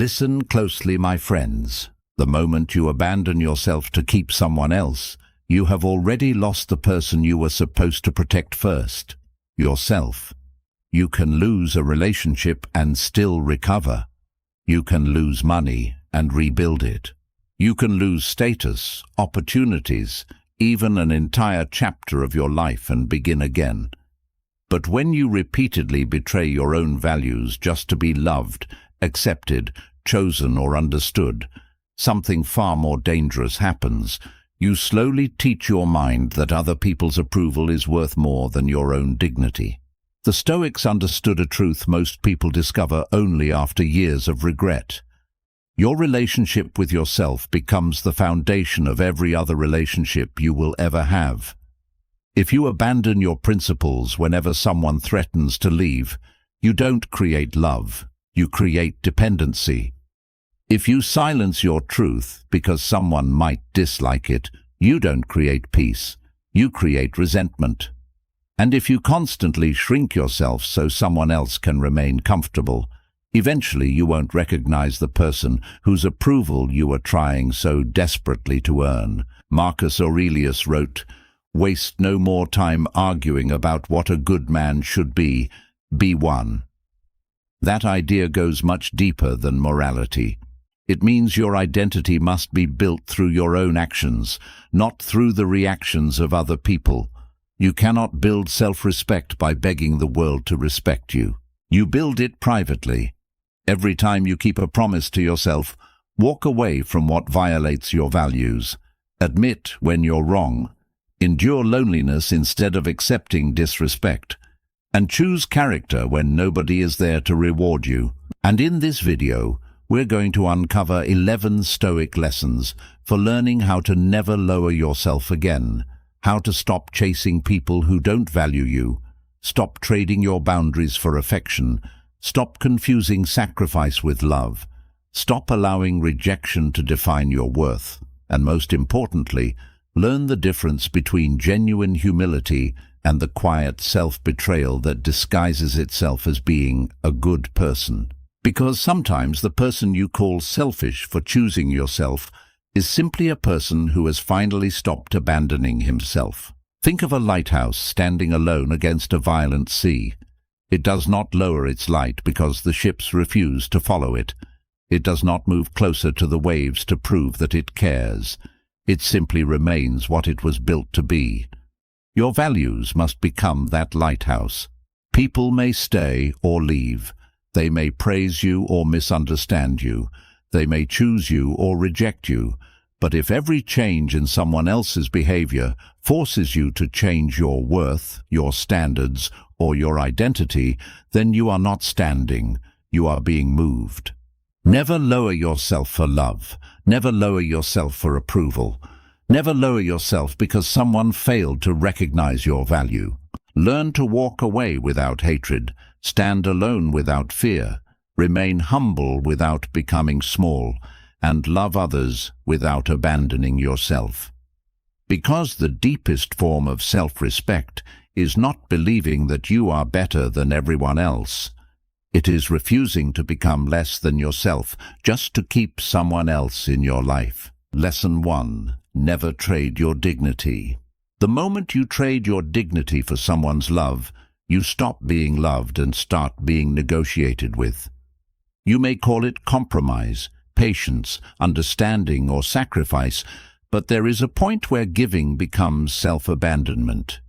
Listen closely, my friends. The moment you abandon yourself to keep someone else, you have already lost the person you were supposed to protect first, yourself. You can lose a relationship and still recover. You can lose money and rebuild it. You can lose status, opportunities, even an entire chapter of your life and begin again. But when you repeatedly betray your own values just to be loved, accepted, chosen or understood, something far more dangerous happens. You slowly teach your mind that other people's approval is worth more than your own dignity. The Stoics understood a truth most people discover only after years of regret. Your relationship with yourself becomes the foundation of every other relationship you will ever have. If you abandon your principles whenever someone threatens to leave, you don't create love, you create dependency. If you silence your truth because someone might dislike it, you don't create peace, you create resentment. And if you constantly shrink yourself so someone else can remain comfortable, eventually you won't recognize the person whose approval you are trying so desperately to earn. Marcus Aurelius wrote, "Waste no more time arguing about what a good man should be one." That idea goes much deeper than morality. It means your identity must be built through your own actions, not through the reactions of other people. You cannot build self-respect by begging the world to respect you. You build it privately. Every time you keep a promise to yourself, walk away from what violates your values. Admit when you're wrong. Endure loneliness instead of accepting disrespect. And choose character when nobody is there to reward you. And in this video, we're going to uncover 11 Stoic lessons for learning how to never lower yourself again, how to stop chasing people who don't value you, stop trading your boundaries for affection, stop confusing sacrifice with love, stop allowing rejection to define your worth, and most importantly, learn the difference between genuine humility and the quiet self-betrayal that disguises itself as being a good person. Because sometimes the person you call selfish for choosing yourself is simply a person who has finally stopped abandoning himself. Think of a lighthouse standing alone against a violent sea. It does not lower its light because the ships refuse to follow it. It does not move closer to the waves to prove that it cares. It simply remains what it was built to be. Your values must become that lighthouse. People may stay or leave. They may praise you or misunderstand you. They may choose you or reject you. But if every change in someone else's behavior forces you to change your worth, your standards, or your identity, then you are not standing. You are being moved. Never lower yourself for love. Never lower yourself for approval. Never lower yourself because someone failed to recognize your value. Learn to walk away without hatred. Stand alone without fear, remain humble without becoming small, and love others without abandoning yourself. Because the deepest form of self-respect is not believing that you are better than everyone else. It is refusing to become less than yourself just to keep someone else in your life. Lesson 1. Never trade your dignity. The moment you trade your dignity for someone's love, you stop being loved and start being negotiated with. You may call it compromise, patience, understanding, or sacrifice, but there is a point where giving becomes self-abandonment.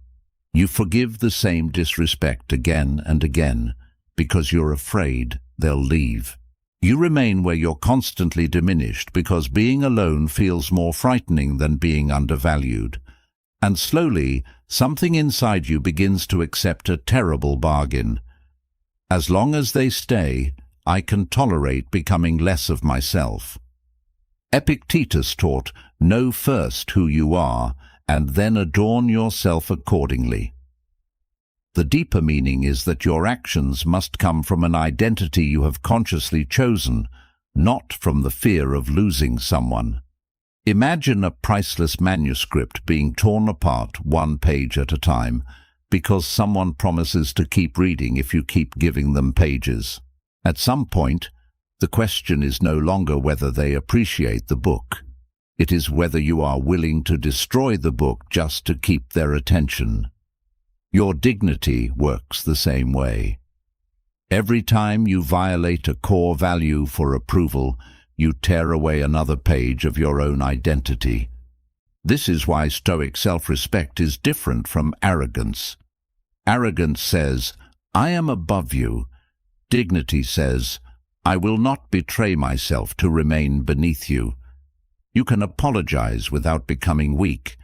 You forgive the same disrespect again and again because you're afraid they'll leave. You remain where you're constantly diminished because being alone feels more frightening than being undervalued. And slowly, something inside you begins to accept a terrible bargain. As long as they stay, I can tolerate becoming less of myself. Epictetus taught, know first who you are, and then adorn yourself accordingly. The deeper meaning is that your actions must come from an identity you have consciously chosen, not from the fear of losing someone. Imagine a priceless manuscript being torn apart one page at a time because someone promises to keep reading if you keep giving them pages. At some point, The question is no longer whether they appreciate the book. It is whether you are willing to destroy the book just to keep their attention. Your dignity works the same way. Every time you violate a core value for approval, you tear away another page of your own identity. This is why Stoic self-respect is different from arrogance. Arrogance says, "I am above you." Dignity says, "I will not betray myself to remain beneath you." You can apologize without becoming weak.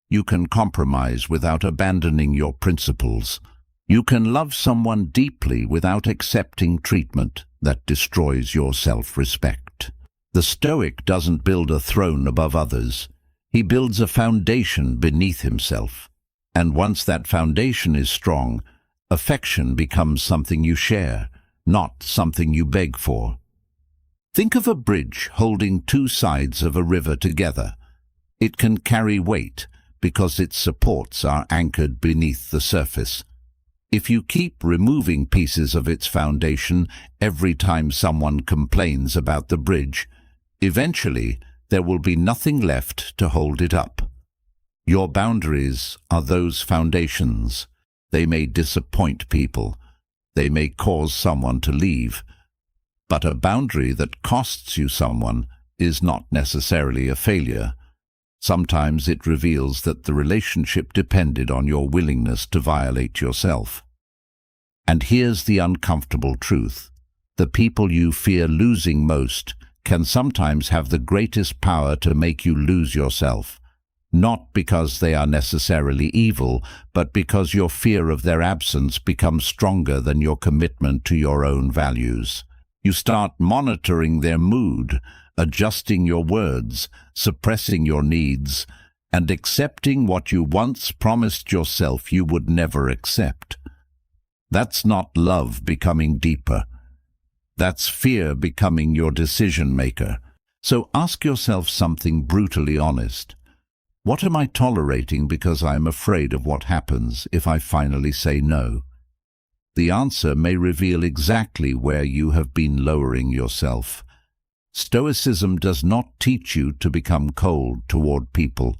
You can compromise without abandoning your principles. You can love someone deeply without accepting treatment that destroys your self-respect. The Stoic doesn't build a throne above others. He builds a foundation beneath himself. And once that foundation is strong, affection becomes something you share, not something you beg for. Think of a bridge holding two sides of a river together. It can carry weight because its supports are anchored beneath the surface. If you keep removing pieces of its foundation every time someone complains about the bridge, eventually there will be nothing left to hold it up. Your boundaries are those foundations. They may disappoint people. They may cause someone to leave. But a boundary that costs you someone is not necessarily a failure. Sometimes it reveals that the relationship depended on your willingness to violate yourself. And here's the uncomfortable truth. The people you fear losing most can sometimes have the greatest power to make you lose yourself, not because they are necessarily evil, but because your fear of their absence becomes stronger than your commitment to your own values. You start monitoring their mood, adjusting your words, suppressing your needs, and accepting what you once promised yourself you would never accept. That's not love becoming deeper. That's fear becoming your decision maker. So ask yourself something brutally honest. What am I tolerating because I'm afraid of what happens if I finally say no? The answer may reveal exactly where you have been lowering yourself. Stoicism does not teach you to become cold toward people.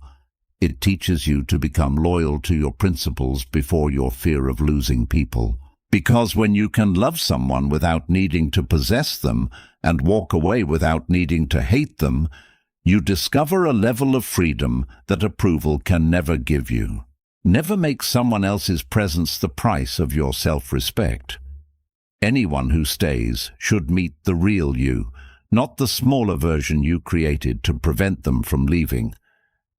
It teaches you to become loyal to your principles before your fear of losing people. Because when you can love someone without needing to possess them and walk away without needing to hate them, you discover a level of freedom that approval can never give you. Never make someone else's presence the price of your self-respect. Anyone who stays should meet the real you, not the smaller version you created to prevent them from leaving.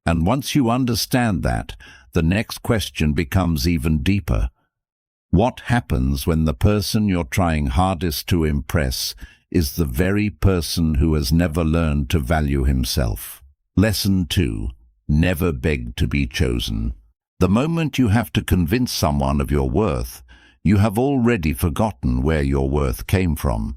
And once you understand that, the next question becomes even deeper. What happens when the person you're trying hardest to impress is the very person who has never learned to value himself? Lesson 2. Never beg to be chosen. The moment you have to convince someone of your worth, you have already forgotten where your worth came from.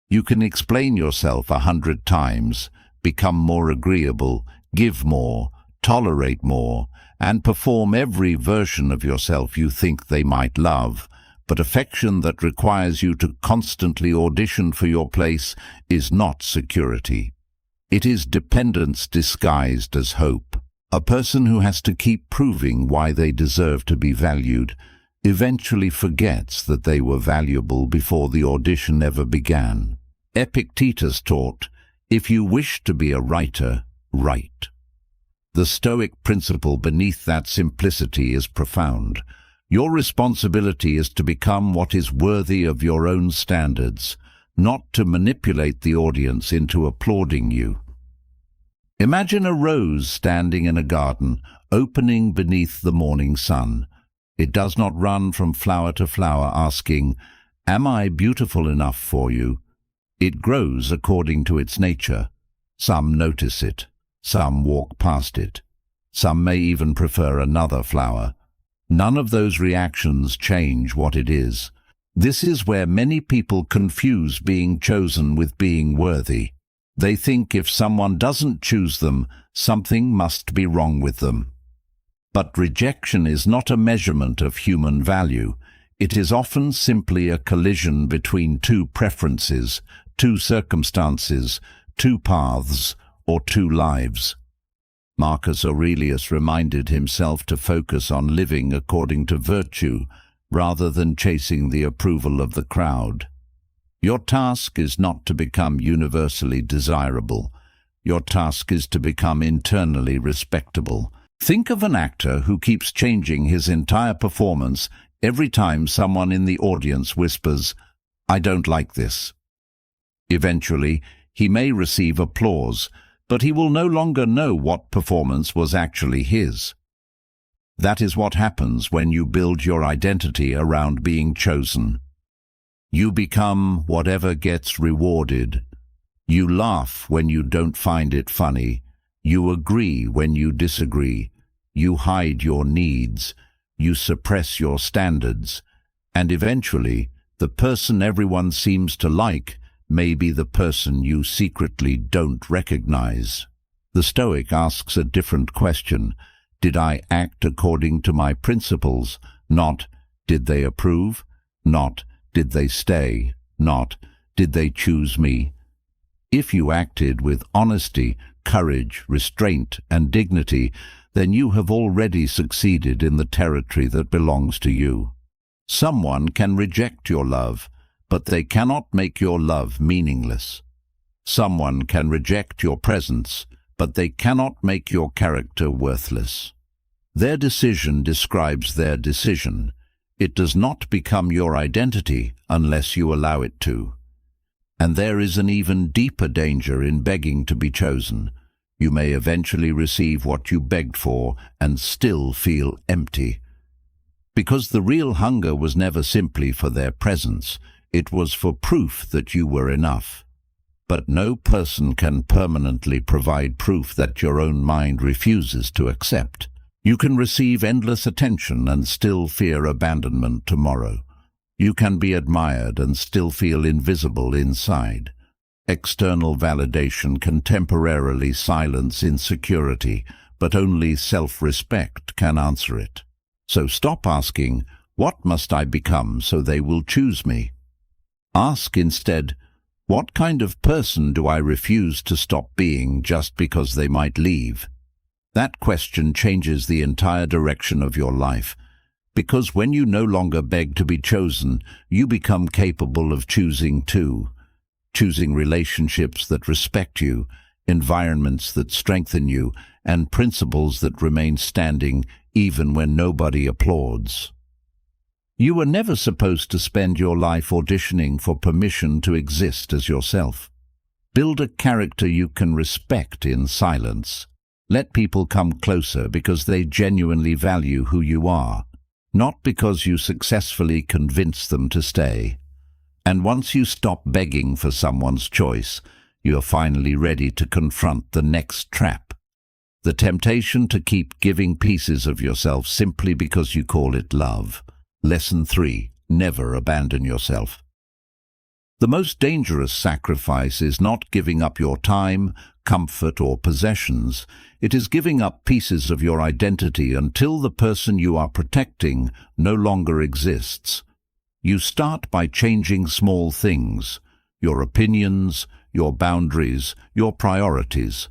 You can explain yourself 100 times, become more agreeable, give more, tolerate more, and perform every version of yourself you think they might love, but affection that requires you to constantly audition for your place is not security. It is dependence disguised as hope. A person who has to keep proving why they deserve to be valued eventually forgets that they were valuable before the audition ever began. Epictetus taught, "If you wish to be a writer, write." The Stoic principle beneath that simplicity is profound. Your responsibility is to become what is worthy of your own standards, not to manipulate the audience into applauding you. Imagine a rose standing in a garden, opening beneath the morning sun. It does not run from flower to flower asking, "Am I beautiful enough for you?" It grows according to its nature. Some notice it. Some walk past it. Some may even prefer another flower. None of those reactions change what it is. This is where many people confuse being chosen with being worthy. They think if someone doesn't choose them, something must be wrong with them. But rejection is not a measurement of human value. It is often simply a collision between two preferences, two circumstances, two paths, or two lives. Marcus Aurelius reminded himself to focus on living according to virtue rather than chasing the approval of the crowd. Your task is not to become universally desirable. Your task is to become internally respectable. Think of an actor who keeps changing his entire performance every time someone in the audience whispers, "I don't like this." Eventually, he may receive applause, but he will no longer know what performance was actually his. That is what happens when you build your identity around being chosen. You become whatever gets rewarded. You laugh when you don't find it funny. You agree when you disagree. You hide your needs. You suppress your standards. And eventually, the person everyone seems to like may be the person you secretly don't recognize. The Stoic asks a different question. Did I act according to my principles? Not, did they approve? Not, did they stay? Not, did they choose me? If you acted with honesty, courage, restraint, and dignity, then you have already succeeded in the territory that belongs to you. Someone can reject your love, but they cannot make your love meaningless. Someone can reject your presence, but they cannot make your character worthless. Their decision describes their decision. It does not become your identity unless you allow it to. And there is an even deeper danger in begging to be chosen. You may eventually receive what you begged for and still feel empty. Because the real hunger was never simply for their presence, it was for proof that you were enough. But no person can permanently provide proof that your own mind refuses to accept. You can receive endless attention and still fear abandonment tomorrow. You can be admired and still feel invisible inside. External validation can temporarily silence insecurity, but only self-respect can answer it. So stop asking, "What must I become so they will choose me?" Ask instead, "What kind of person do I refuse to stop being just because they might leave?" That question changes the entire direction of your life, because when you no longer beg to be chosen, you become capable of choosing too. Choosing relationships that respect you, environments that strengthen you, and principles that remain standing even when nobody applauds. You were never supposed to spend your life auditioning for permission to exist as yourself. Build a character you can respect in silence. Let people come closer because they genuinely value who you are, not because you successfully convince them to stay. And once you stop begging for someone's choice, you are finally ready to confront the next trap. The temptation to keep giving pieces of yourself simply because you call it love. Lesson 3. Never abandon yourself. The most dangerous sacrifice is not giving up your time, comfort, or possessions. It is giving up pieces of your identity until the person you are protecting no longer exists. You start by changing small things, your opinions, your boundaries, your priorities.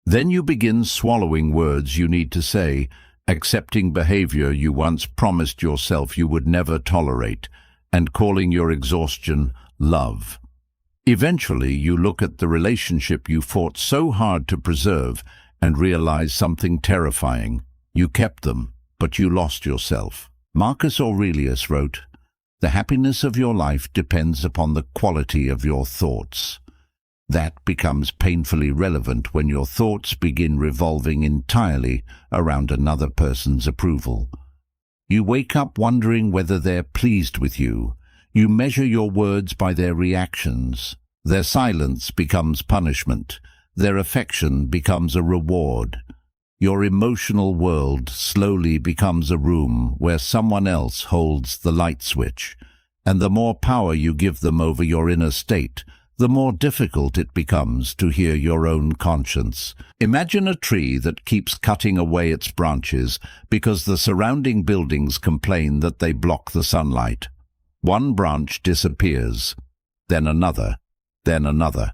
Then you begin swallowing words you need to say, accepting behavior you once promised yourself you would never tolerate, and calling your exhaustion love. Eventually, you look at the relationship you fought so hard to preserve and realize something terrifying. You kept them, but you lost yourself. Marcus Aurelius wrote, "The happiness of your life depends upon the quality of your thoughts." That becomes painfully relevant when your thoughts begin revolving entirely around another person's approval. You wake up wondering whether they're pleased with you. You measure your words by their reactions. Their silence becomes punishment. Their affection becomes a reward. Your emotional world slowly becomes a room where someone else holds the light switch. And the more power you give them over your inner state, the more difficult it becomes to hear your own conscience. Imagine a tree that keeps cutting away its branches because the surrounding buildings complain that they block the sunlight. One branch disappears, then another, then another.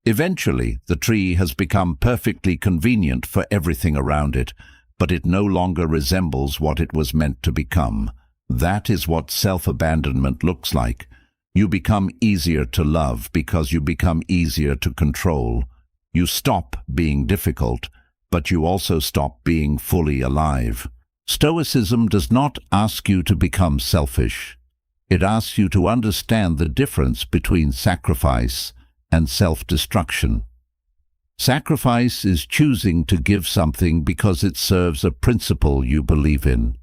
Eventually, the tree has become perfectly convenient for everything around it, but it no longer resembles what it was meant to become. That is what self-abandonment looks like. You become easier to love because you become easier to control. You stop being difficult, but you also stop being fully alive. Stoicism does not ask you to become selfish. It asks you to understand the difference between sacrifice and self-destruction. Sacrifice is choosing to give something because it serves a principle you believe in.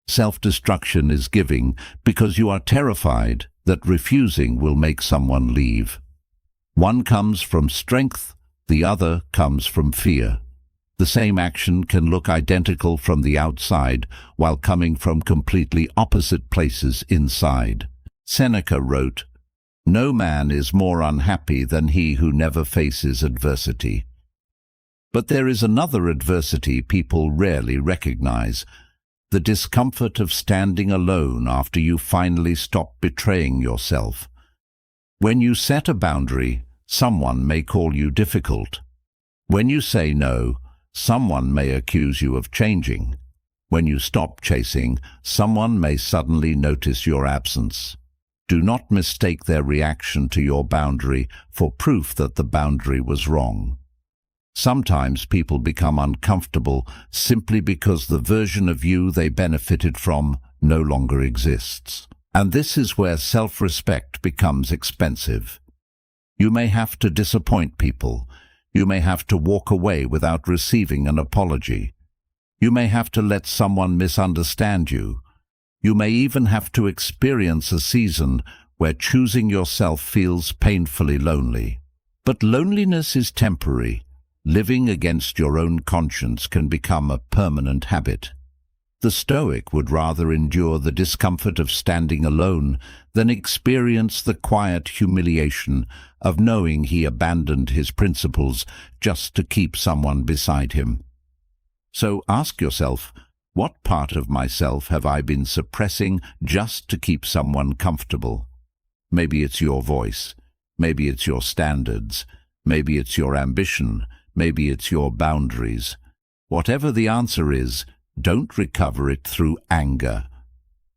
Self-destruction is giving because you are terrified that refusing will make someone leave. One comes from strength, the other comes from fear. The same action can look identical from the outside while coming from completely opposite places inside. Seneca wrote, "No man is more unhappy than he who never faces adversity." But there is another adversity people rarely recognize, the discomfort of standing alone after you finally stop betraying yourself. When you set a boundary, someone may call you difficult. When you say no, someone may accuse you of changing. When you stop chasing, someone may suddenly notice your absence. Do not mistake their reaction to your boundary for proof that the boundary was wrong. Sometimes people become uncomfortable simply because the version of you they benefited from no longer exists. And this is where self-respect becomes expensive. You may have to disappoint people. You may have to walk away without receiving an apology. You may have to let someone misunderstand you. You may even have to experience a season where choosing yourself feels painfully lonely. But loneliness is temporary. Living against your own conscience can become a permanent habit. The Stoic would rather endure the discomfort of standing alone than experience the quiet humiliation of knowing he abandoned his principles just to keep someone beside him. So ask yourself, what part of myself have I been suppressing just to keep someone comfortable? Maybe it's your voice. Maybe it's your standards. Maybe it's your ambition. Maybe it's your boundaries. Whatever the answer is, don't recover it through anger.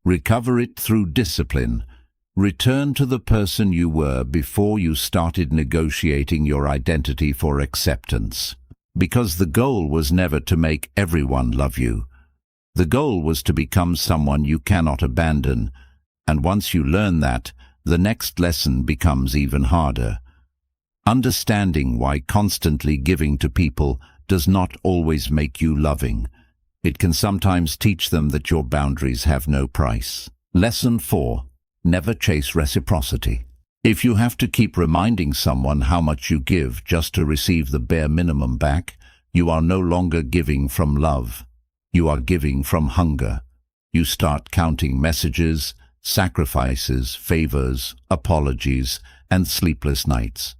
Recover it through discipline. Return to the person you were before you started negotiating your identity for acceptance. Because the goal was never to make everyone love you. The goal was to become someone you cannot abandon. And once you learn that, the next lesson becomes even harder. Understanding why constantly giving to people does not always make you loving. It can sometimes teach them that your boundaries have no price. Lesson 4. Never chase reciprocity. If you have to keep reminding someone how much you give just to receive the bare minimum back, you are no longer giving from love. You are giving from hunger. You start counting messages, sacrifices, favors, apologies, and sleepless nights.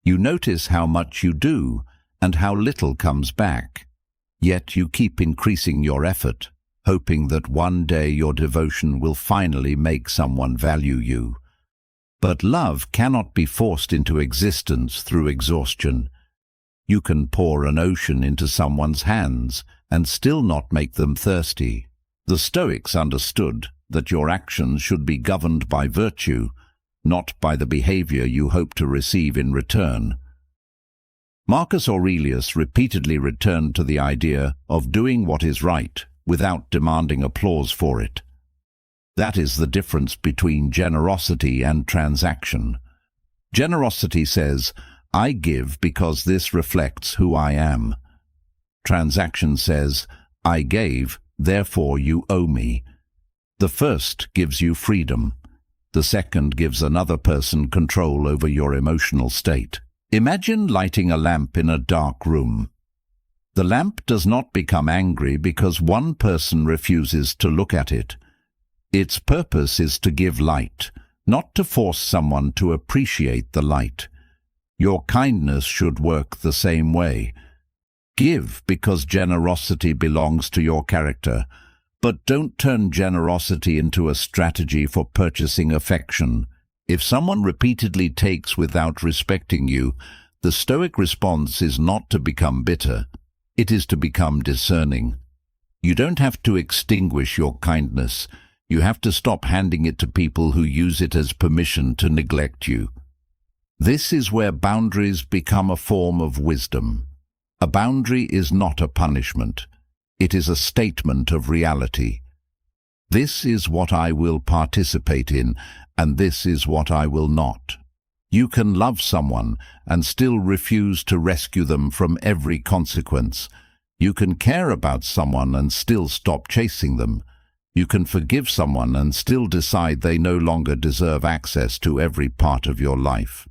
You notice how much you do and how little comes back. Yet you keep increasing your effort, hoping that one day your devotion will finally make someone value you. But love cannot be forced into existence through exhaustion. You can pour an ocean into someone's hands and still not make them thirsty. The Stoics understood that your actions should be governed by virtue, not by the behavior you hope to receive in return. Marcus Aurelius repeatedly returned to the idea of doing what is right without demanding applause for it. That is the difference between generosity and transaction. Generosity says, I give because this reflects who I am. Transaction says, I gave, therefore you owe me. The first gives you freedom. The second gives another person control over your emotional state. Imagine lighting a lamp in a dark room. The lamp does not become angry because one person refuses to look at it. Its purpose is to give light, not to force someone to appreciate the light. Your kindness should work the same way. Give because generosity belongs to your character, but don't turn generosity into a strategy for purchasing affection. If someone repeatedly takes without respecting you, the Stoic response is not to become bitter, it is to become discerning. You don't have to extinguish your kindness, you have to stop handing it to people who use it as permission to neglect you. This is where boundaries become a form of wisdom. A boundary is not a punishment, it is a statement of reality. This is what I will participate in, and this is what I will not. You can love someone and still refuse to rescue them from every consequence. You can care about someone and still stop chasing them. You can forgive someone and still decide they no longer deserve access to every part of your life.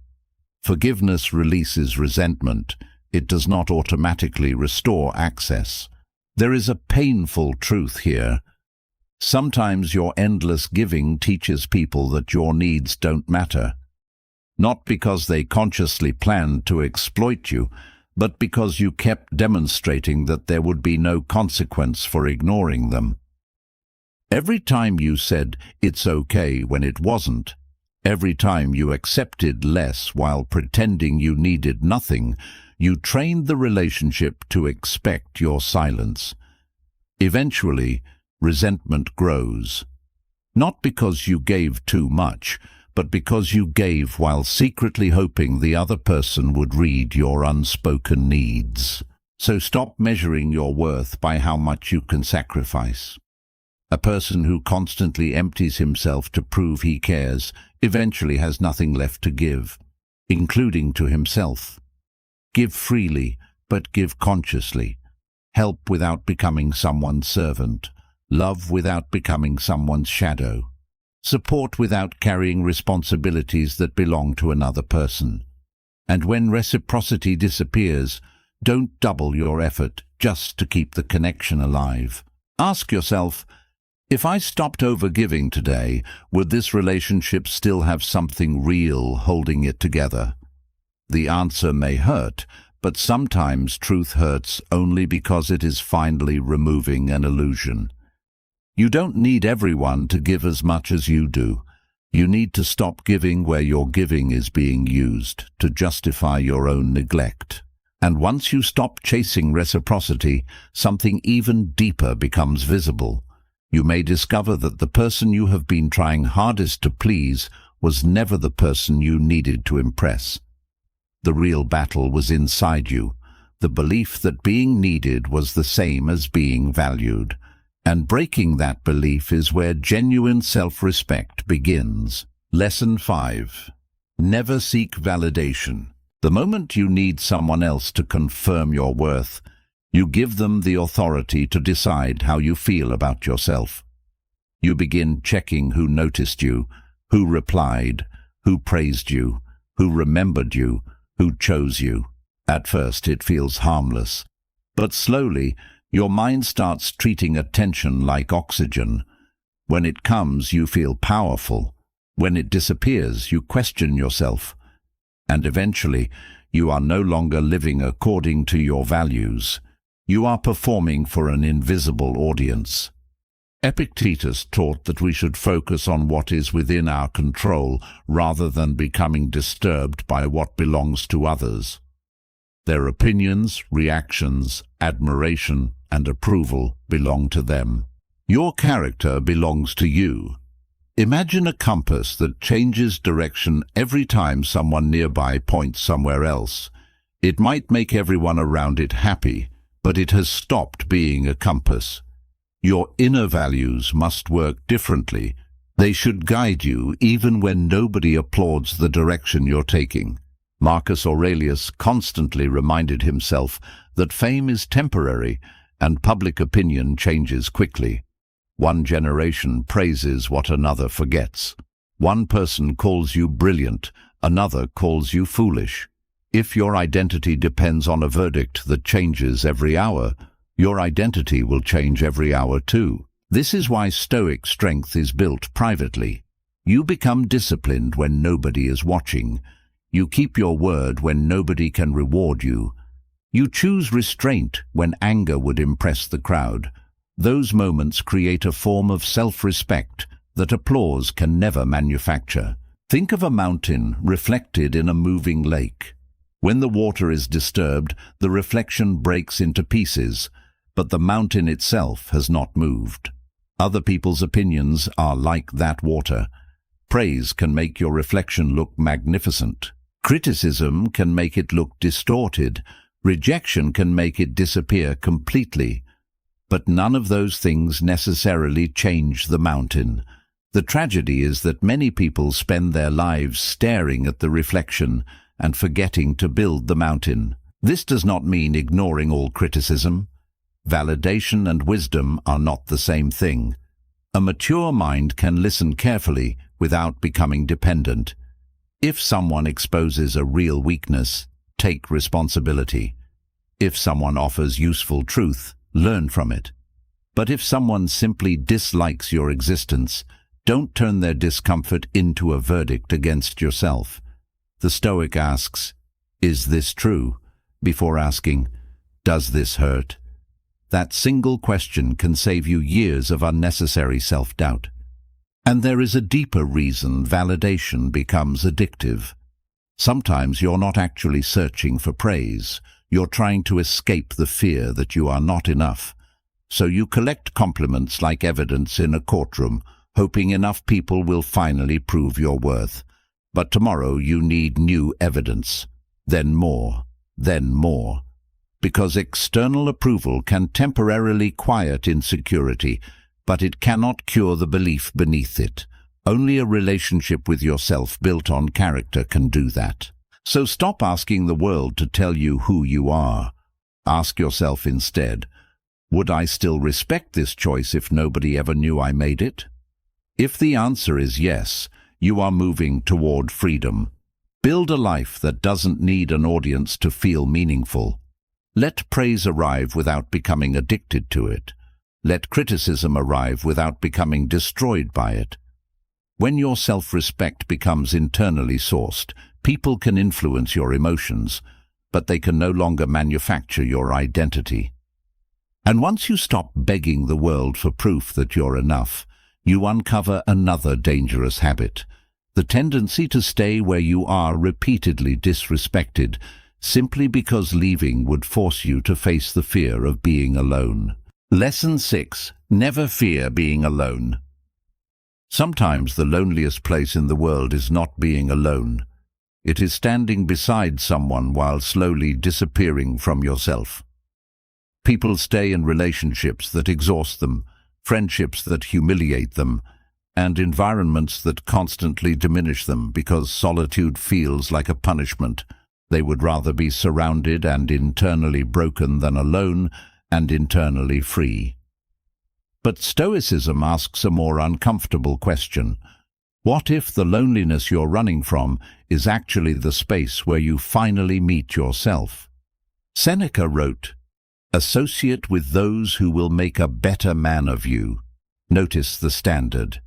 Forgiveness releases resentment. It does not automatically restore access. There is a painful truth here. Sometimes your endless giving teaches people that your needs don't matter. Not because they consciously planned to exploit you, but because you kept demonstrating that there would be no consequence for ignoring them. Every time you said, "It's okay," when it wasn't, every time you accepted less while pretending you needed nothing, you trained the relationship to expect your silence. Eventually, resentment grows. Not because you gave too much, but because you gave while secretly hoping the other person would read your unspoken needs. So stop measuring your worth by how much you can sacrifice. A person who constantly empties himself to prove he cares eventually has nothing left to give, including to himself. Give freely, but give consciously. Help without becoming someone's servant. Love without becoming someone's shadow. Support without carrying responsibilities that belong to another person. And when reciprocity disappears, don't double your effort just to keep the connection alive. Ask yourself, if I stopped overgiving today, would this relationship still have something real holding it together? The answer may hurt, but sometimes truth hurts only because it is finally removing an illusion. You don't need everyone to give as much as you do. You need to stop giving where your giving is being used to justify your own neglect. And once you stop chasing reciprocity, something even deeper becomes visible. You may discover that the person you have been trying hardest to please was never the person you needed to impress. The real battle was inside you, the belief that being needed was the same as being valued. And breaking that belief is where genuine self-respect begins. Lesson 5. Never seek validation. The moment you need someone else to confirm your worth, you give them the authority to decide how you feel about yourself. You begin checking who noticed you, who replied, who praised you, who remembered you, who chose you. At first it feels harmless, but slowly your mind starts treating attention like oxygen. When it comes, you feel powerful. When it disappears, you question yourself. And eventually, you are no longer living according to your values. You are performing for an invisible audience. Epictetus taught that we should focus on what is within our control rather than becoming disturbed by what belongs to others. Their opinions, reactions, admiration, and approval belong to them. Your character belongs to you. Imagine a compass that changes direction every time someone nearby points somewhere else. It might make everyone around it happy, but it has stopped being a compass. Your inner values must work differently. They should guide you even when nobody applauds the direction you're taking. Marcus Aurelius constantly reminded himself that fame is temporary and public opinion changes quickly. One generation praises what another forgets. One person calls you brilliant, another calls you foolish. If your identity depends on a verdict that changes every hour, your identity will change every hour too. This is why Stoic strength is built privately. You become disciplined when nobody is watching. You keep your word when nobody can reward you. You choose restraint when anger would impress the crowd. Those moments create a form of self-respect that applause can never manufacture. Think of a mountain reflected in a moving lake. When the water is disturbed, the reflection breaks into pieces, but the mountain itself has not moved. Other people's opinions are like that water. Praise can make your reflection look magnificent. Criticism can make it look distorted. Rejection can make it disappear completely. But none of those things necessarily change the mountain. The tragedy is that many people spend their lives staring at the reflection and forgetting to build the mountain. This does not mean ignoring all criticism. Validation and wisdom are not the same thing. A mature mind can listen carefully without becoming dependent. If someone exposes a real weakness, take responsibility. If someone offers useful truth, learn from it. But if someone simply dislikes your existence, don't turn their discomfort into a verdict against yourself. The Stoic asks, "Is this true?" before asking, "Does this hurt?" That single question can save you years of unnecessary self-doubt. And there is a deeper reason validation becomes addictive. Sometimes you're not actually searching for praise. You're trying to escape the fear that you are not enough. So you collect compliments like evidence in a courtroom, hoping enough people will finally prove your worth. But tomorrow you need new evidence, then more, because external approval can temporarily quiet insecurity, but it cannot cure the belief beneath it. Only a relationship with yourself built on character can do that. So stop asking the world to tell you who you are. Ask yourself instead, would I still respect this choice if nobody ever knew I made it? If the answer is yes, you are moving toward freedom. Build a life that doesn't need an audience to feel meaningful. Let praise arrive without becoming addicted to it. Let criticism arrive without becoming destroyed by it. When your self-respect becomes internally sourced, people can influence your emotions, but they can no longer manufacture your identity. And once you stop begging the world for proof that you're enough, you uncover another dangerous habit, the tendency to stay where you are repeatedly disrespected, simply because leaving would force you to face the fear of being alone. Lesson 6. Never fear being alone. Sometimes the loneliest place in the world is not being alone. It is standing beside someone while slowly disappearing from yourself. People stay in relationships that exhaust them, friendships that humiliate them, and environments that constantly diminish them because solitude feels like a punishment. They would rather be surrounded and internally broken than alone and internally free. But Stoicism asks a more uncomfortable question. What if the loneliness you're running from is actually the space where you finally meet yourself? Seneca wrote, "Associate with those who will make a better man of you." Notice the standard.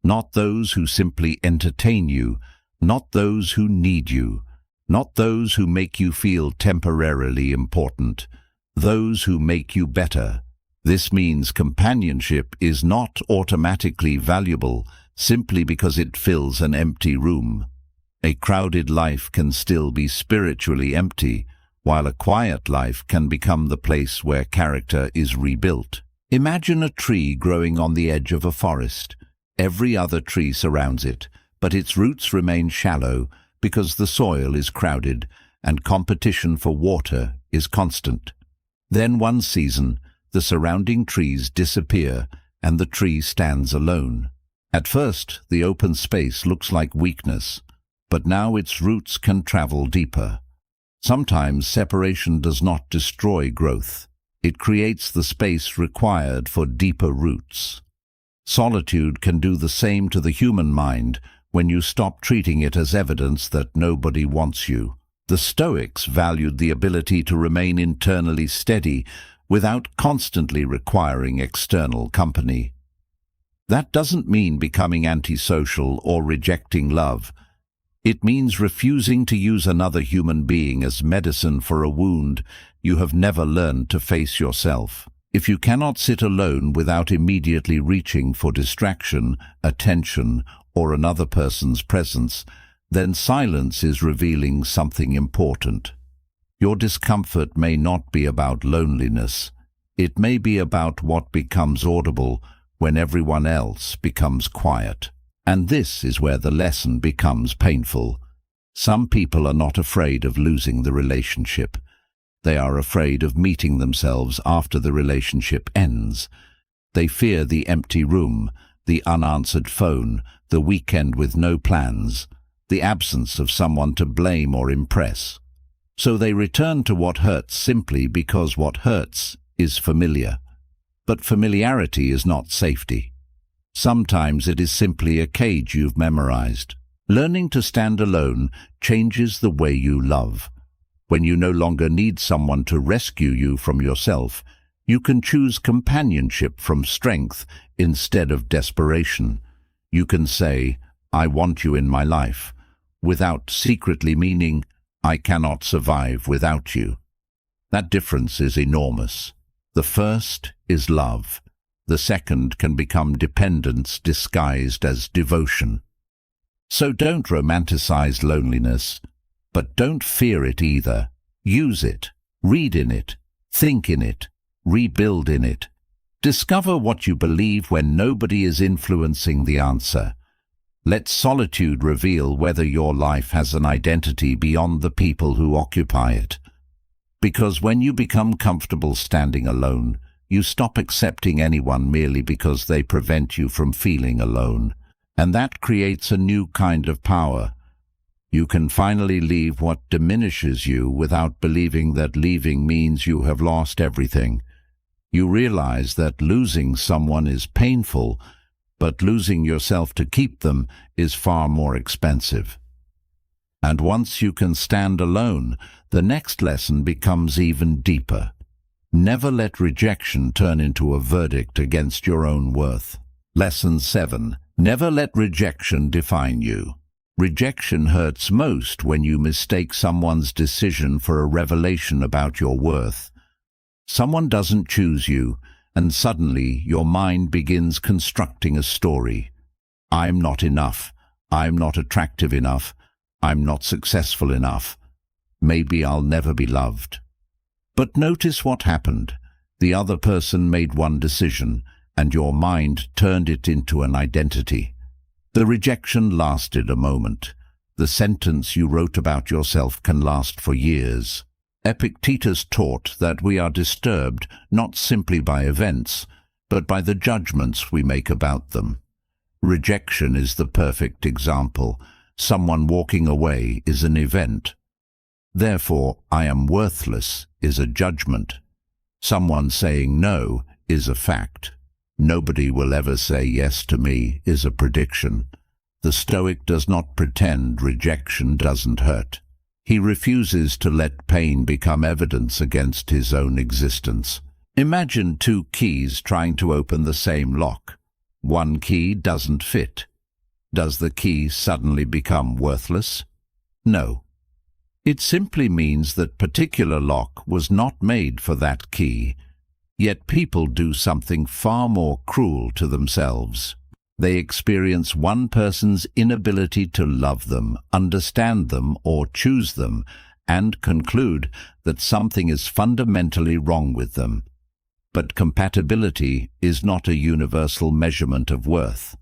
Not those who simply entertain you, not those who need you, not those who make you feel temporarily important, those who make you better. This means companionship is not automatically valuable simply because it fills an empty room. A crowded life can still be spiritually empty, while a quiet life can become the place where character is rebuilt. Imagine a tree growing on the edge of a forest. Every other tree surrounds it, but its roots remain shallow because the soil is crowded and competition for water is constant. Then one season, the surrounding trees disappear and the tree stands alone. At first, the open space looks like weakness, but now its roots can travel deeper. Sometimes separation does not destroy growth. It creates the space required for deeper roots. Solitude can do the same to the human mind when you stop treating it as evidence that nobody wants you. The Stoics valued the ability to remain internally steady without constantly requiring external company. That doesn't mean becoming antisocial or rejecting love. It means refusing to use another human being as medicine for a wound you have never learned to face yourself. If you cannot sit alone without immediately reaching for distraction, attention, or another person's presence, then silence is revealing something important. Your discomfort may not be about loneliness. It may be about what becomes audible when everyone else becomes quiet. And this is where the lesson becomes painful. Some people are not afraid of losing the relationship. They are afraid of meeting themselves after the relationship ends. They fear the empty room, the unanswered phone, the weekend with no plans, the absence of someone to blame or impress. So they return to what hurts simply because what hurts is familiar. But familiarity is not safety. Sometimes it is simply a cage you've memorized. Learning to stand alone changes the way you love. When you no longer need someone to rescue you from yourself, you can choose companionship from strength instead of desperation. You can say, "I want you in my life," without secretly meaning, "I cannot survive without you." That difference is enormous. The first is love. The second can become dependence disguised as devotion. So don't romanticize loneliness, but don't fear it either. Use it, read in it, think in it, rebuild in it. Discover what you believe when nobody is influencing the answer. Let solitude reveal whether your life has an identity beyond the people who occupy it. Because when you become comfortable standing alone, you stop accepting anyone merely because they prevent you from feeling alone. And that creates a new kind of power. You can finally leave what diminishes you without believing that leaving means you have lost everything. You realize that losing someone is painful, but losing yourself to keep them is far more expensive. And once you can stand alone, the next lesson becomes even deeper. Never let rejection turn into a verdict against your own worth. Lesson 7. Never let rejection define you. Rejection hurts most when you mistake someone's decision for a revelation about your worth. Someone doesn't choose you, and suddenly your mind begins constructing a story. I'm not enough. I'm not attractive enough. I'm not successful enough. Maybe I'll never be loved. But notice what happened. The other person made one decision, and your mind turned it into an identity. The rejection lasted a moment. The sentence you wrote about yourself can last for years. Epictetus taught that we are disturbed not simply by events, but by the judgments we make about them. Rejection is the perfect example. Someone walking away is an event. Therefore, I am worthless is a judgment. Someone saying no is a fact. Nobody will ever say yes to me is a prediction. The Stoic does not pretend rejection doesn't hurt. He refuses to let pain become evidence against his own existence. Imagine two keys trying to open the same lock. One key doesn't fit. Does the key suddenly become worthless? No. It simply means that particular lock was not made for that key. Yet people do something far more cruel to themselves. They experience one person's inability to love them, understand them, or choose them, and conclude that something is fundamentally wrong with them. But compatibility is not a universal measurement of worth.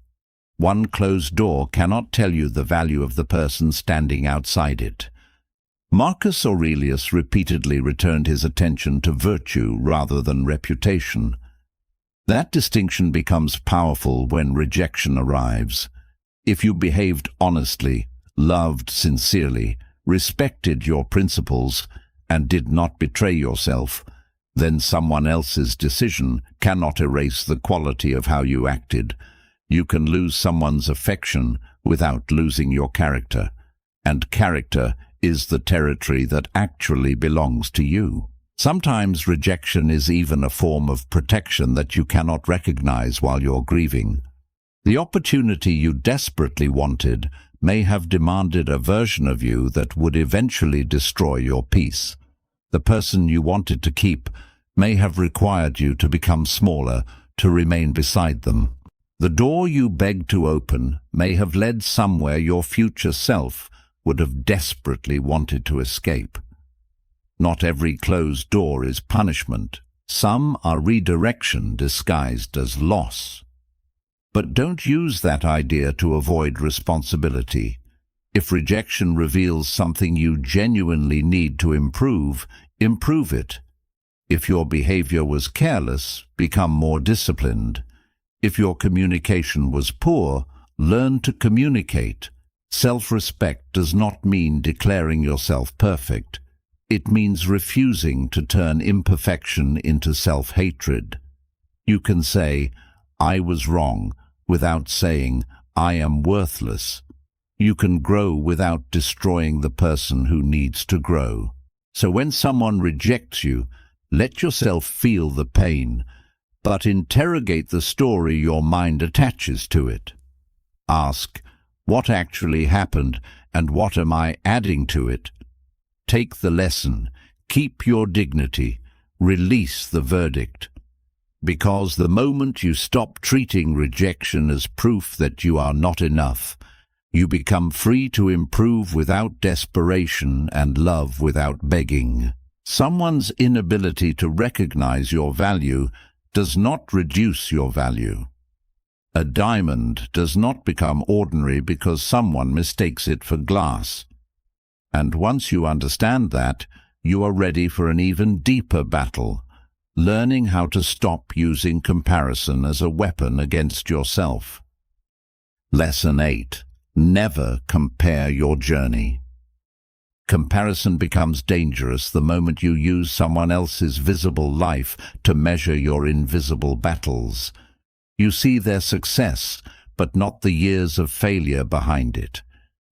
One closed door cannot tell you the value of the person standing outside it. Marcus Aurelius repeatedly returned his attention to virtue rather than reputation. That distinction becomes powerful when rejection arrives. If you behaved honestly, loved sincerely, respected your principles, and did not betray yourself, then someone else's decision cannot erase the quality of how you acted. You can lose someone's affection without losing your character, and character is the territory that actually belongs to you. Sometimes rejection is even a form of protection that you cannot recognize while you're grieving. The opportunity you desperately wanted may have demanded a version of you that would eventually destroy your peace. The person you wanted to keep may have required you to become smaller to remain beside them. The door you beg to open may have led somewhere your future self would have desperately wanted to escape. Not every closed door is punishment. Some are redirection disguised as loss. But don't use that idea to avoid responsibility. If rejection reveals something you genuinely need to improve, improve it. If your behavior was careless, become more disciplined. If your communication was poor, learn to communicate. Self-respect does not mean declaring yourself perfect. It means refusing to turn imperfection into self-hatred. You can say, "I was wrong," without saying, "I am worthless." You can grow without destroying the person who needs to grow. So when someone rejects you, let yourself feel the pain, but interrogate the story your mind attaches to it. Ask, what actually happened and what am I adding to it? Take the lesson, keep your dignity, release the verdict. Because the moment you stop treating rejection as proof that you are not enough, you become free to improve without desperation and love without begging. Someone's inability to recognize your value does not reduce your value. A diamond does not become ordinary because someone mistakes it for glass. And once you understand that, you are ready for an even deeper battle, learning how to stop using comparison as a weapon against yourself. Lesson 8. Never compare your journey. Comparison becomes dangerous the moment you use someone else's visible life to measure your invisible battles. You see their success, but not the years of failure behind it.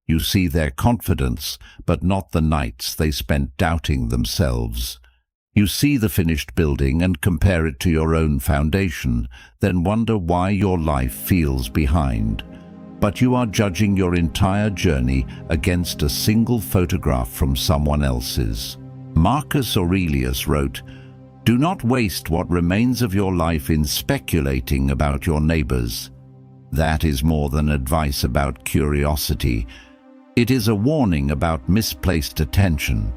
You see their confidence, but not the nights they spent doubting themselves. You see the finished building and compare it to your own foundation, then wonder why your life feels behind. But you are judging your entire journey against a single photograph from someone else's. Marcus Aurelius wrote, "Do not waste what remains of your life in speculating about your neighbors." That is more than advice about curiosity. It is a warning about misplaced attention.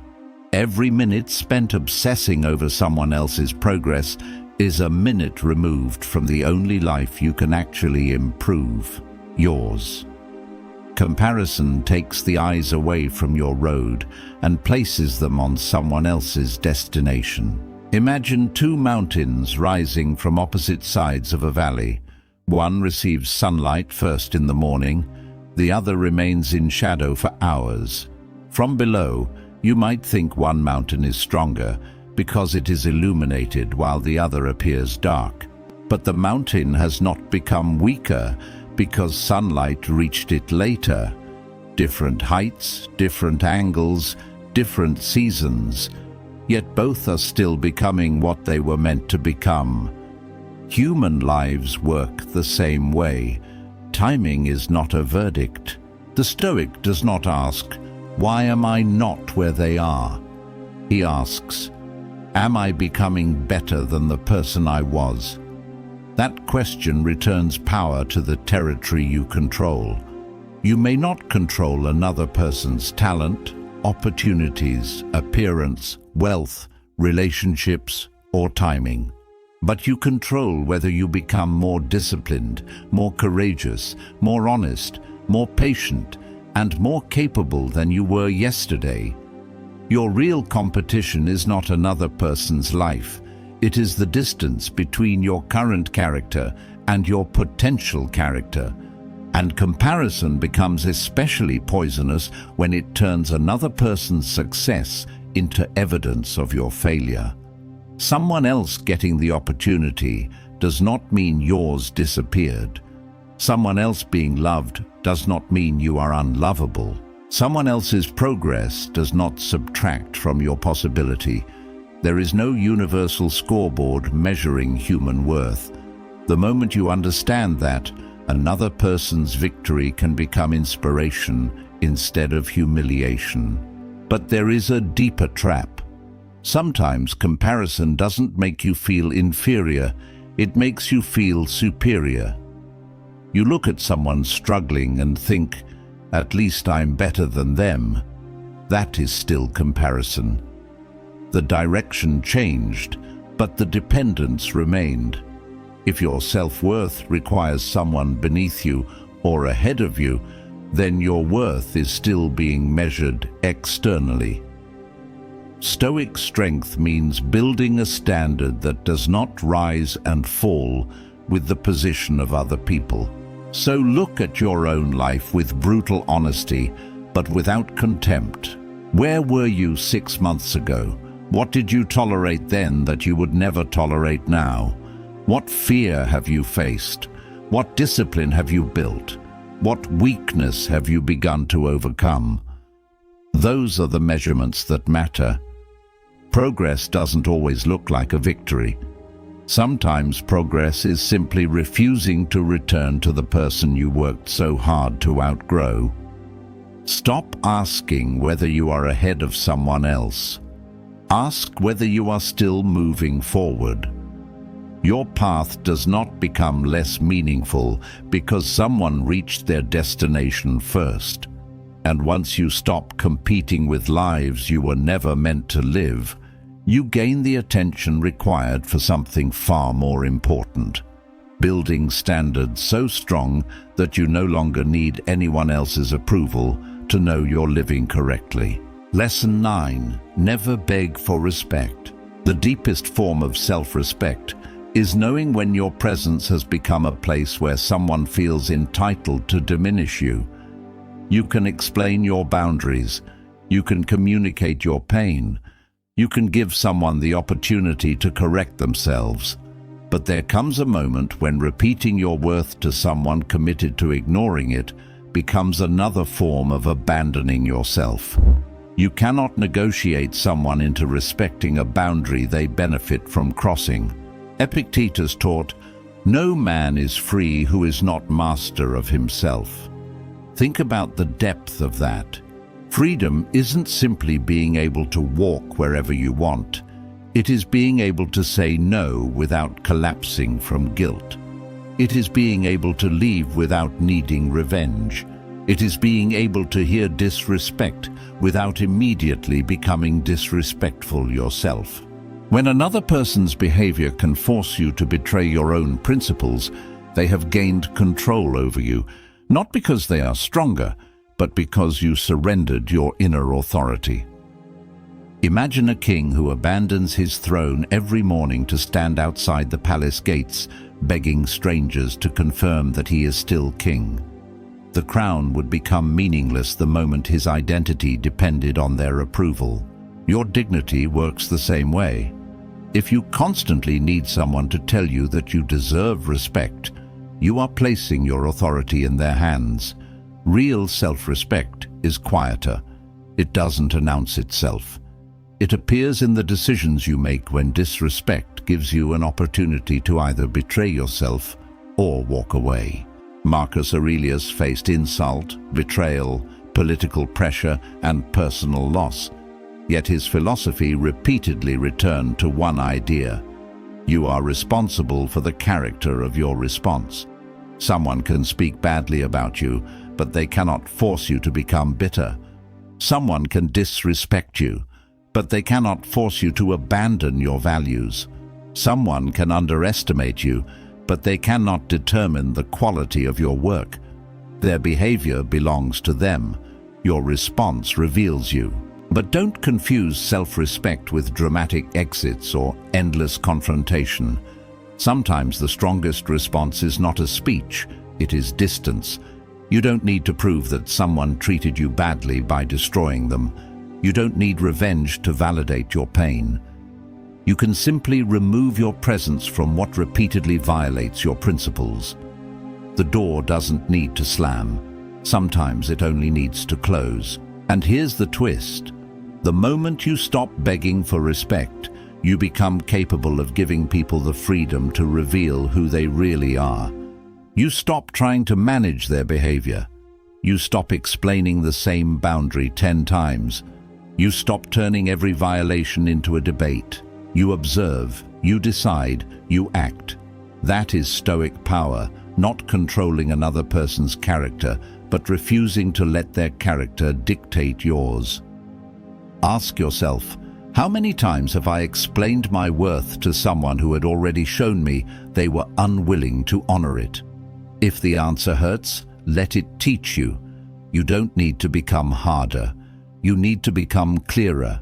Every minute spent obsessing over someone else's progress is a minute removed from the only life you can actually improve. Yours. Comparison takes the eyes away from your road and places them on someone else's destination. Imagine two mountains rising from opposite sides of a valley. One receives sunlight first in the morning, the other remains in shadow for hours. From below, you might think one mountain is stronger because it is illuminated while the other appears dark. But the mountain has not become weaker because sunlight reached it later. Different heights, different angles, different seasons, yet both are still becoming what they were meant to become. Human lives work the same way. Timing is not a verdict. The Stoic does not ask, "Why am I not where they are?" He asks, "Am I becoming better than the person I was?" That question returns power to the territory you control. You may not control another person's talent, opportunities, appearance, wealth, relationships, or timing. But you control whether you become more disciplined, more courageous, more honest, more patient, and more capable than you were yesterday. Your real competition is not another person's life. It is the distance between your current character and your potential character. And comparison becomes especially poisonous when it turns another person's success into evidence of your failure. Someone else getting the opportunity does not mean yours disappeared. Someone else being loved does not mean you are unlovable. Someone else's progress does not subtract from your possibility. There is no universal scoreboard measuring human worth. The moment you understand that, another person's victory can become inspiration instead of humiliation. But there is a deeper trap. Sometimes comparison doesn't make you feel inferior, it makes you feel superior. You look at someone struggling and think, "At least I'm better than them." That is still comparison. The direction changed, but the dependence remained. If your self-worth requires someone beneath you or ahead of you, then your worth is still being measured externally. Stoic strength means building a standard that does not rise and fall with the position of other people. So look at your own life with brutal honesty, but without contempt. Where were you 6 months ago? What did you tolerate then that you would never tolerate now? What fear have you faced? What discipline have you built? What weakness have you begun to overcome? Those are the measurements that matter. Progress doesn't always look like a victory. Sometimes progress is simply refusing to return to the person you worked so hard to outgrow. Stop asking whether you are ahead of someone else. Ask whether you are still moving forward. Your path does not become less meaningful because someone reached their destination first. And once you stop competing with lives you were never meant to live, you gain the attention required for something far more important. Building standards so strong that you no longer need anyone else's approval to know you're living correctly. Lesson 9. Never beg for respect. The deepest form of self-respect is knowing when your presence has become a place where someone feels entitled to diminish you. You can explain your boundaries. You can communicate your pain. You can give someone the opportunity to correct themselves. But there comes a moment when repeating your worth to someone committed to ignoring it becomes another form of abandoning yourself. You cannot negotiate someone into respecting a boundary they benefit from crossing. Epictetus taught, "No man is free who is not master of himself." Think about the depth of that. Freedom isn't simply being able to walk wherever you want. It is being able to say no without collapsing from guilt. It is being able to leave without needing revenge. It is being able to hear disrespect without immediately becoming disrespectful yourself. When another person's behavior can force you to betray your own principles, they have gained control over you, not because they are stronger, but because you surrendered your inner authority. Imagine a king who abandons his throne every morning to stand outside the palace gates, begging strangers to confirm that he is still king. The crown would become meaningless the moment his identity depended on their approval. Your dignity works the same way. If you constantly need someone to tell you that you deserve respect, you are placing your authority in their hands. Real self-respect is quieter. It doesn't announce itself. It appears in the decisions you make when disrespect gives you an opportunity to either betray yourself or walk away. Marcus Aurelius faced insult, betrayal, political pressure, and personal loss. Yet his philosophy repeatedly returned to one idea: you are responsible for the character of your response. Someone can speak badly about you, but they cannot force you to become bitter. Someone can disrespect you, but they cannot force you to abandon your values. Someone can underestimate you, but they cannot determine the quality of your work. Their behavior belongs to them. Your response reveals you. But don't confuse self-respect with dramatic exits or endless confrontation. Sometimes the strongest response is not a speech, it is distance. You don't need to prove that someone treated you badly by destroying them. You don't need revenge to validate your pain. You can simply remove your presence from what repeatedly violates your principles. The door doesn't need to slam. Sometimes it only needs to close. And here's the twist. The moment you stop begging for respect, you become capable of giving people the freedom to reveal who they really are. You stop trying to manage their behavior. You stop explaining the same boundary 10 times. You stop turning every violation into a debate. You observe, you decide, you act. That is Stoic power, not controlling another person's character, but refusing to let their character dictate yours. Ask yourself, how many times have I explained my worth to someone who had already shown me they were unwilling to honor it? If the answer hurts, let it teach you. You don't need to become harder. You need to become clearer.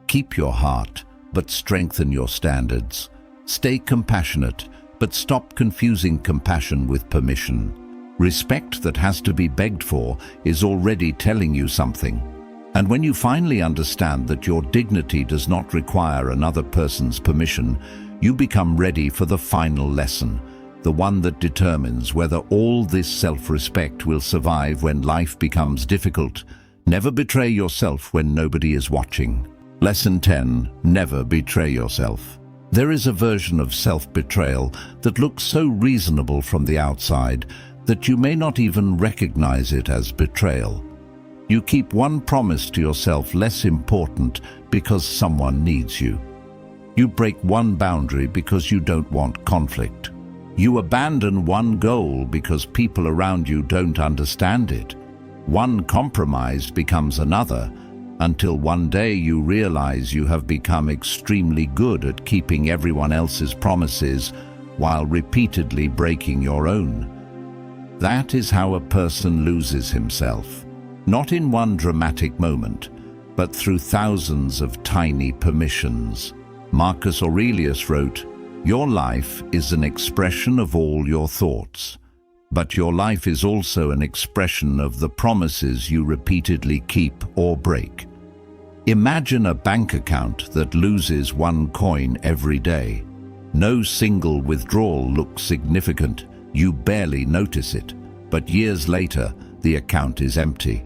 Keep your heart, but strengthen your standards. Stay compassionate, but stop confusing compassion with permission. Respect that has to be begged for is already telling you something. And when you finally understand that your dignity does not require another person's permission, you become ready for the final lesson, the one that determines whether all this self-respect will survive when life becomes difficult. Never betray yourself when nobody is watching. Lesson 10. Never betray yourself. There is a version of self-betrayal that looks so reasonable from the outside that you may not even recognize it as betrayal. You keep one promise to yourself less important because someone needs you. You break one boundary because you don't want conflict. You abandon one goal because people around you don't understand it. One compromise becomes another, until one day you realize you have become extremely good at keeping everyone else's promises while repeatedly breaking your own. That is how a person loses himself. Not in one dramatic moment, but through thousands of tiny permissions. Marcus Aurelius wrote, "Your life is an expression of all your thoughts, but your life is also an expression of the promises you repeatedly keep or break." Imagine a bank account that loses one coin every day. No single withdrawal looks significant. You barely notice it, but years later, the account is empty.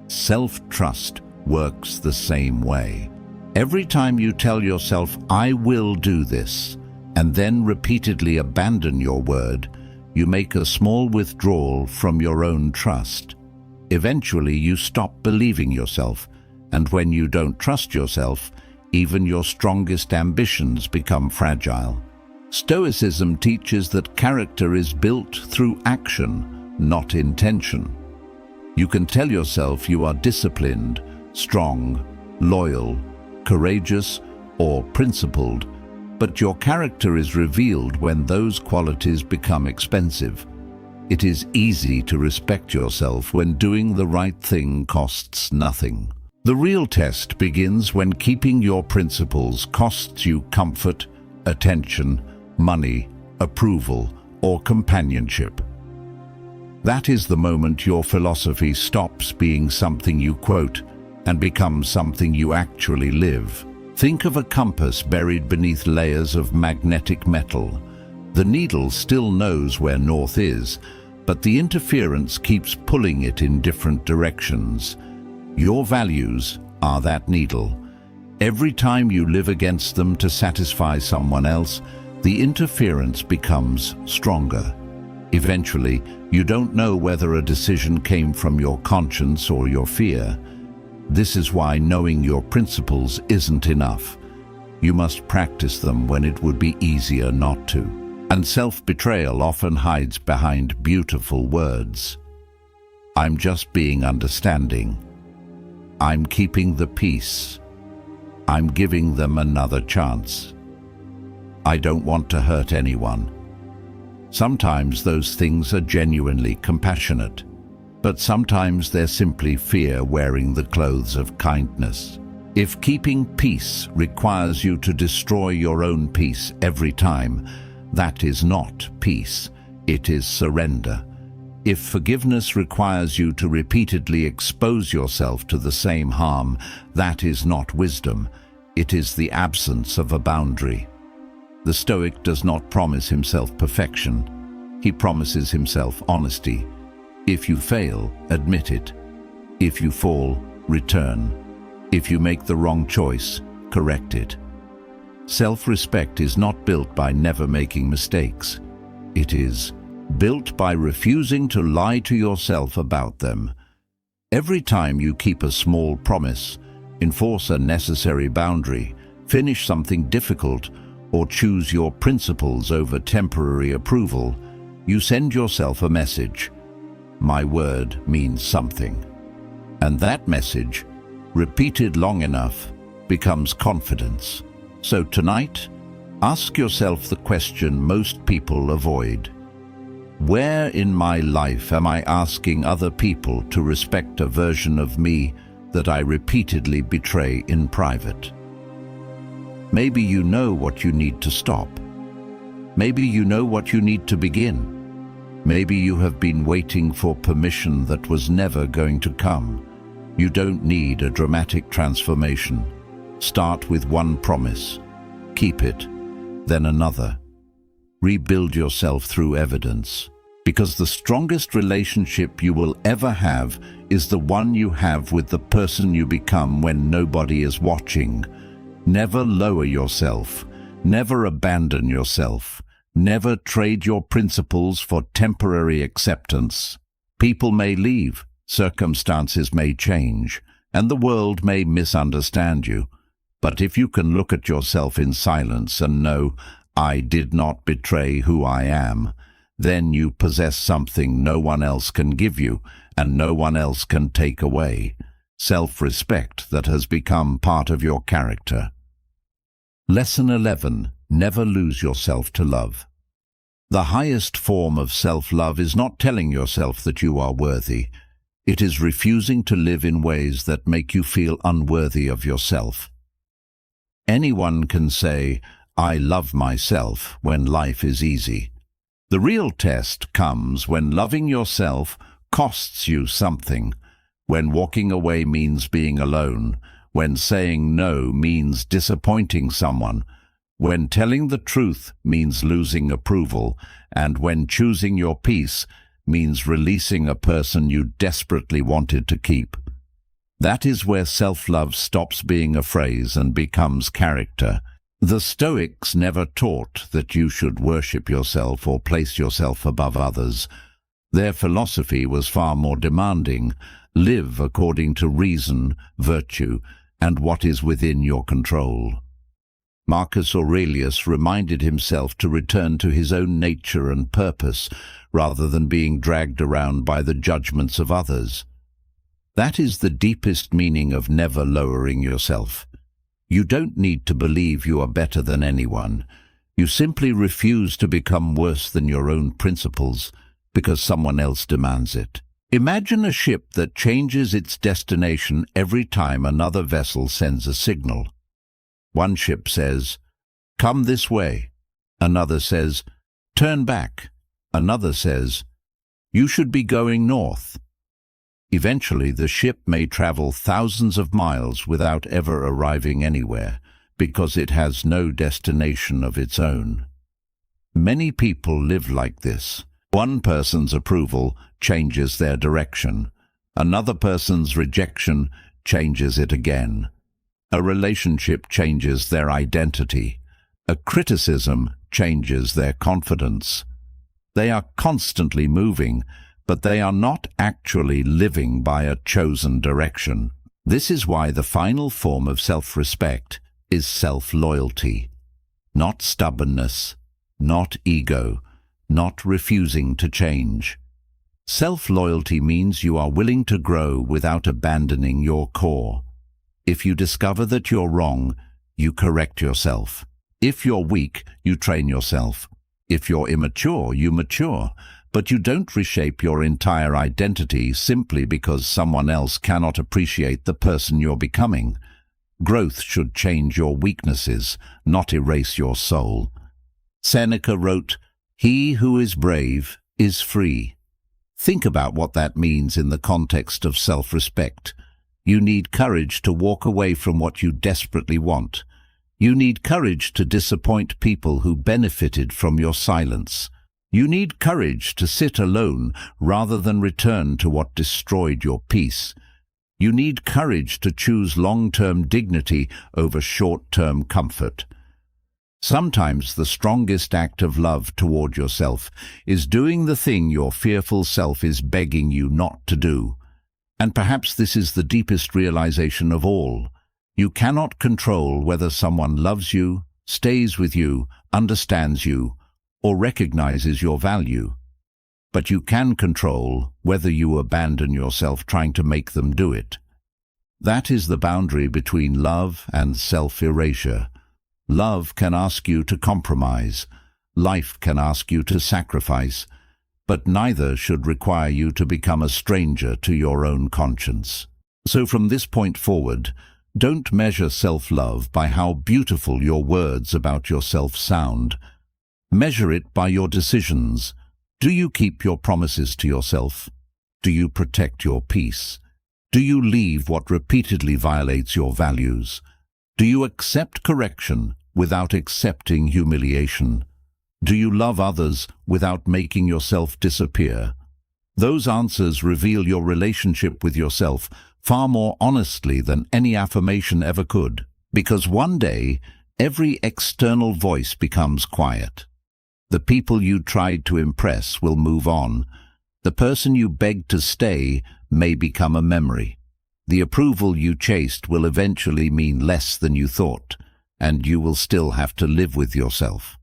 Self-trust works the same way. Every time you tell yourself, "I will do this," and then repeatedly abandon your word, you make a small withdrawal from your own trust. Eventually, you stop believing yourself, and when you don't trust yourself, even your strongest ambitions become fragile. Stoicism teaches that character is built through action, not intention. You can tell yourself you are disciplined, strong, loyal, courageous, or principled, but your character is revealed when those qualities become expensive. It is easy to respect yourself when doing the right thing costs nothing. The real test begins when keeping your principles costs you comfort, attention, money, approval, or companionship. That is the moment your philosophy stops being something you quote and becomes something you actually live. Think of a compass buried beneath layers of magnetic metal. The needle still knows where north is, but the interference keeps pulling it in different directions. Your values are that needle. Every time you live against them to satisfy someone else, the interference becomes stronger. Eventually, you don't know whether a decision came from your conscience or your fear. This is why knowing your principles isn't enough. You must practice them when it would be easier not to. And self-betrayal often hides behind beautiful words. I'm just being understanding. I'm keeping the peace. I'm giving them another chance. I don't want to hurt anyone. Sometimes those things are genuinely compassionate, but sometimes they're simply fear wearing the clothes of kindness. If keeping peace requires you to destroy your own peace every time, that is not peace, it is surrender. If forgiveness requires you to repeatedly expose yourself to the same harm, that is not wisdom, it is the absence of a boundary. The Stoic does not promise himself perfection. He promises himself honesty. If you fail, admit it. If you fall, return. If you make the wrong choice, correct it. Self-respect is not built by never making mistakes. It is built by refusing to lie to yourself about them. Every time you keep a small promise, enforce a necessary boundary, finish something difficult, or choose your principles over temporary approval, You send yourself a message. My word means something. And that message, repeated long enough, becomes confidence. So tonight, ask yourself the question most people avoid. Where in my life am I asking other people to respect a version of me that I repeatedly betray in private? Maybe you know what you need to stop. Maybe you know what you need to begin. Maybe you have been waiting for permission that was never going to come. You don't need a dramatic transformation. Start with one promise. Keep it, then another. Rebuild yourself through evidence. Because the strongest relationship you will ever have is the one you have with the person you become when nobody is watching. Never lower yourself. Never abandon yourself. Never trade your principles for temporary acceptance. People may leave, circumstances may change, and the world may misunderstand you. But if you can look at yourself in silence and know, I did not betray who I am, then you possess something no one else can give you and no one else can take away. Self-respect that has become part of your character. Lesson 11. Never lose yourself to love. The highest form of self-love is not telling yourself that you are worthy. It is refusing to live in ways that make you feel unworthy of yourself. Anyone can say, I love myself when life is easy. The real test comes when loving yourself costs you something, when walking away means being alone, when saying no means disappointing someone, when telling the truth means losing approval, and when choosing your peace means releasing a person you desperately wanted to keep. That is where self-love stops being a phrase and becomes character. The Stoics never taught that you should worship yourself or place yourself above others. Their philosophy was far more demanding. Live according to reason, virtue, and what is within your control. Marcus Aurelius reminded himself to return to his own nature and purpose, rather than being dragged around by the judgments of others. That is the deepest meaning of never lowering yourself. You don't need to believe you are better than anyone. You simply refuse to become worse than your own principles because someone else demands it. Imagine a ship that changes its destination every time another vessel sends a signal. One ship says, "Come this way." Another says, "Turn back." Another says, "You should be going north." Eventually, the ship may travel thousands of miles without ever arriving anywhere, because it has no destination of its own. Many people live like this. One person's approval changes their direction. Another person's rejection changes it again. A relationship changes their identity. A criticism changes their confidence. They are constantly moving, but they are not actually living by a chosen direction. This is why the final form of self-respect is self-loyalty. Not stubbornness, not ego, not refusing to change. Self-loyalty means you are willing to grow without abandoning your core. If you discover that you're wrong, you correct yourself. If you're weak, you train yourself. If you're immature, you mature. But you don't reshape your entire identity simply because someone else cannot appreciate the person you're becoming. Growth should change your weaknesses, not erase your soul. Seneca wrote, "He who is brave is free." Think about what that means in the context of self-respect. You need courage to walk away from what you desperately want. You need courage to disappoint people who benefited from your silence. You need courage to sit alone rather than return to what destroyed your peace. You need courage to choose long-term dignity over short-term comfort. Sometimes the strongest act of love toward yourself is doing the thing your fearful self is begging you not to do. And perhaps this is the deepest realization of all. You cannot control whether someone loves you, stays with you, understands you, or recognizes your value. but you can control whether you abandon yourself trying to make them do it. That is the boundary between love and self-erasure. Love can ask you to compromise. Life can ask you to sacrifice. But neither should require you to become a stranger to your own conscience. So from this point forward, don't measure self-love by how beautiful your words about yourself sound. Measure it by your decisions. Do you keep your promises to yourself? Do you protect your peace? Do you leave what repeatedly violates your values? Do you accept correction without accepting humiliation? Do you love others without making yourself disappear? Those answers reveal your relationship with yourself far more honestly than any affirmation ever could, because one day every external voice becomes quiet. The people you tried to impress will move on. The person you begged to stay may become a memory. The approval you chased will eventually mean less than you thought, and you will still have to live with yourself.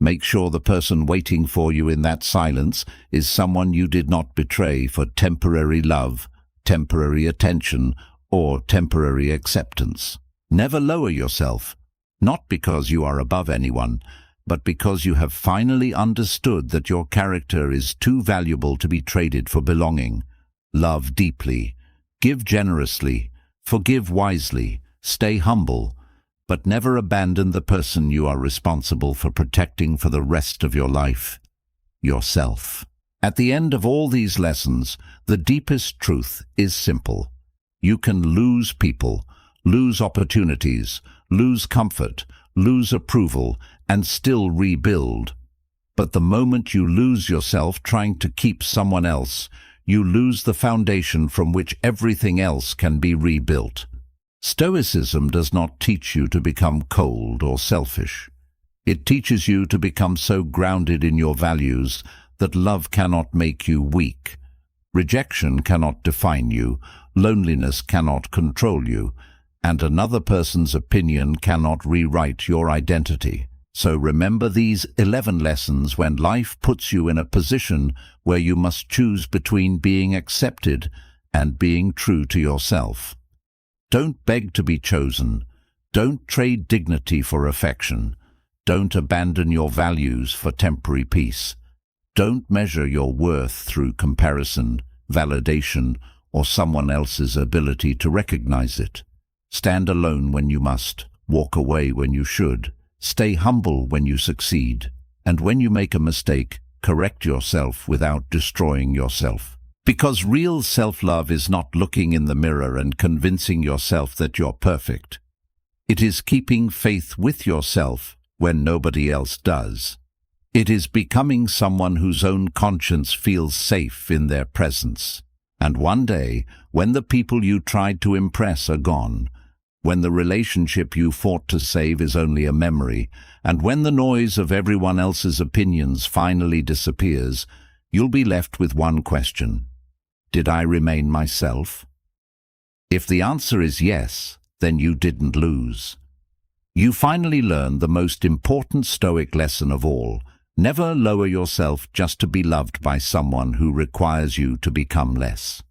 Make sure the person waiting for you in that silence is someone you did not betray for temporary love, temporary attention, or temporary acceptance. Never lower yourself, not because you are above anyone, but because you have finally understood that your character is too valuable to be traded for belonging. Love deeply, give generously, forgive wisely, stay humble, but never abandon the person you are responsible for protecting for the rest of your life, yourself. At the end of all these lessons, the deepest truth is simple. You can lose people, lose opportunities, lose comfort, lose approval, and still rebuild. But the moment you lose yourself trying to keep someone else, you lose the foundation from which everything else can be rebuilt. Stoicism does not teach you to become cold or selfish. It teaches you to become so grounded in your values that love cannot make you weak. Rejection cannot define you, loneliness cannot control you, and another person's opinion cannot rewrite your identity. So remember these 11 lessons when life puts you in a position where you must choose between being accepted and being true to yourself. Don't beg to be chosen. Don't trade dignity for affection. Don't abandon your values for temporary peace. Don't measure your worth through comparison, validation, or someone else's ability to recognize it. Stand alone when you must, walk away when you should, stay humble when you succeed, and when you make a mistake, correct yourself without destroying yourself. Because real self-love is not looking in the mirror and convincing yourself that you're perfect. It is keeping faith with yourself when nobody else does. It is becoming someone whose own conscience feels safe in their presence. And one day, when the people you tried to impress are gone, when the relationship you fought to save is only a memory, and when the noise of everyone else's opinions finally disappears, you'll be left with one question. Did I remain myself? If the answer is yes, then you didn't lose. You finally learned the most important Stoic lesson of all. Never lower yourself just to be loved by someone who requires you to become less.